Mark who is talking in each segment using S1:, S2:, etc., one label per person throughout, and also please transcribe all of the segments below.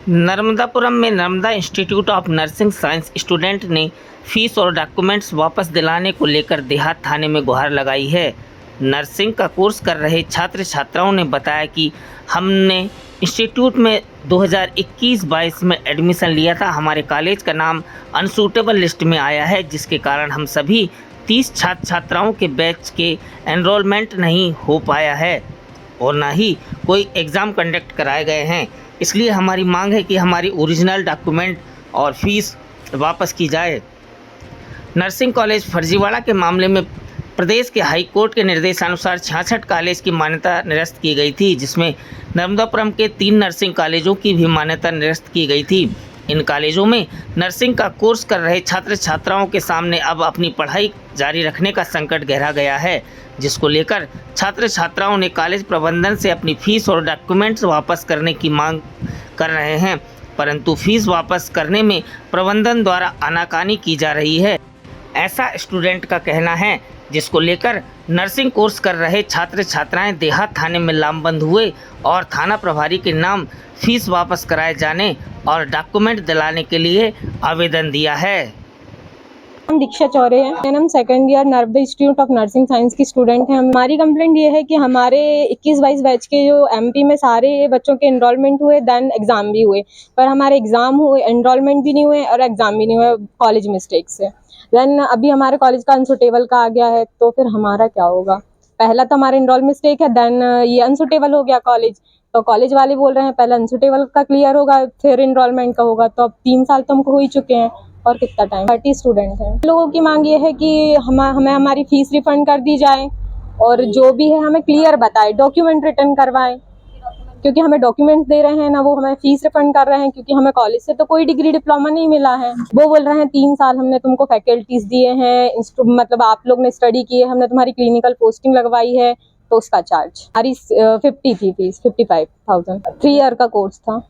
S1: नर्मदापुरम में Narmada institute of nursing science student ने fees और डॉक्यूमेंट्स वापस दिलाने को लेकर देहात थाने में गुहार लगाई है। नर्सिंग का कोर्स कर रहे छात्र छात्राओं ने बताया कि हमने इंस्टीट्यूट में 2021-22 में एडमिशन लिया था। हमारे कॉलेज का नाम अनसूटेबल लिस्ट में आया है, जिसके कारण हम सभी 30 छात्र छात्राओं के बैच के एनरोलमेंट नहीं हो पाया है और ना ही कोई एग्ज़ाम कंडक्ट कराए गए हैं। इसलिए हमारी मांग है कि हमारी ओरिजिनल डॉक्यूमेंट और फीस वापस की जाए। नर्सिंग कॉलेज फर्जीवाड़ा के मामले में प्रदेश के हाई कोर्ट के निर्देशानुसार 66 कॉलेज की मान्यता निरस्त की गई थी, जिसमें नर्मदापुरम के 3 नर्सिंग कॉलेजों की भी मान्यता निरस्त की गई थी। इन कॉलेजों में नर्सिंग का कोर्स कर रहे छात्र छात्राओं के सामने अब अपनी पढ़ाई जारी रखने का संकट गहरा गया है, जिसको लेकर छात्र छात्राओं ने कॉलेज प्रबंधन से अपनी फीस और डॉक्यूमेंट्स वापस करने की मांग कर रहे हैं, परंतु फीस वापस करने में प्रबंधन द्वारा आनाकानी की जा रही है, ऐसा स्टूडेंट का कहना है। जिसको लेकर नर्सिंग कोर्स कर रहे छात्र छात्राएं देहात थाने में लामबंद हुए और थाना प्रभारी के नाम फीस वापस कराए जाने और डॉक्यूमेंट दिलाने के लिए आवेदन दिया है।
S2: हम दीक्षा चौरे हैं। हम second year Narmada institute of nursing science की स्टूडेंट हैं। हमारी कंप्लेंट ये है कि हमारे 21-22 बैच के जो एमपी में सारे बच्चों के एनरोलमेंट हुए, देन एग्जाम भी हुए, पर हमारे एग्जाम हुए, एनरोलमेंट भी नहीं हुए और एग्जाम भी नहीं हुए कॉलेज मिस्टेक से। देन अभी हमारे कॉलेज का अनसुटेबल का आ गया है, तो फिर हमारा क्या होगा? पहला तो हमारा एनरोल मिस्टेक है, देन ये अनसुटेबल हो गया कॉलेज, तो कॉलेज वाले बोल रहे हैं पहले अनसुटेबल का क्लियर होगा फिर एनरोलमेंट का होगा। तो अब 3 साल तो हमको हो ही चुके हैं और कितना टाइम, 30 स्टूडेंट हैं। लोगों की मांग ये है कि हमें हमारी फीस रिफंड कर दी जाए और जो भी है हमें क्लियर बताए, डॉक्यूमेंट रिटर्न करवाएं, क्योंकि हमें डॉक्यूमेंट दे रहे हैं ना, वो हमें फीस रिफंड कर रहे हैं, क्योंकि हमें कॉलेज से तो कोई डिग्री डिप्लोमा नहीं मिला है। वो बोल रहे हैं 3 साल हमने तुमको फैकल्टीज दिए हैं, मतलब आप लोग ने स्टडी की है, हमने तुम्हारी क्लिनिकल पोस्टिंग लगवाई है, तो उसका चार्ज हमारी 50 थी फीस, 55,000। 3 ईयर का कोर्स था।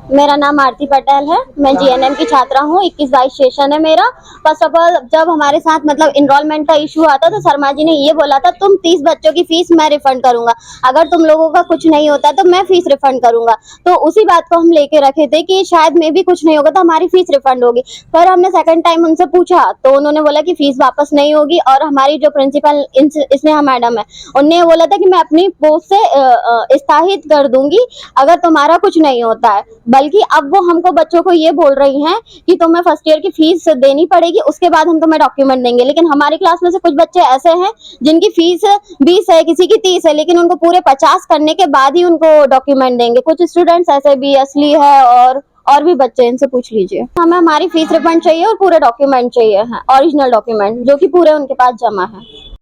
S3: मेरा नाम आरती पटेल है। मैं जीएनएम की छात्रा हूँ। 21-22 सेशन है मेरा। फर्स्ट ऑफ ऑल, जब हमारे साथ मतलब इनरोलमेंट का इशू आता तो शर्मा जी ने ये बोला था तुम 30 बच्चों की फीस मैं रिफंड करूंगा, अगर तुम लोगों का कुछ नहीं होता तो मैं फीस रिफंड करूंगा। तो उसी बात को हम लेके रखे थे कि शायद में भी कुछ नहीं होगा तो हमारी फीस रिफंड होगी। पर हमने सेकंड टाइम उनसे पूछा तो उन्होंने बोला कि फीस वापस नहीं होगी, और हमारी जो प्रिंसिपल स्नेहा मैडम है, उन्होंने बोला था कि मैं अपनी पोस्ट से स्थापित कर दूंगी अगर तुम्हारा कुछ नहीं होता है। बल्कि अब वो हमको बच्चों को ये बोल रही हैं कि तुम्हें फर्स्ट ईयर की फीस देनी पड़ेगी, उसके बाद हम तुम्हें डॉक्यूमेंट देंगे। लेकिन हमारी क्लास में से कुछ बच्चे ऐसे हैं जिनकी फीस 20 है, किसी की 30 है, लेकिन उनको पूरे 50 करने के बाद ही उनको डॉक्यूमेंट देंगे। कुछ स्टूडेंट्स ऐसे भी असली है और भी बच्चे, इनसे पूछ लीजिए। हमें हमारी फीस रिफंड चाहिए और पूरे डॉक्यूमेंट चाहिए हैं, ओरिजिनल डॉक्यूमेंट जो कि पूरे उनके पास जमा है।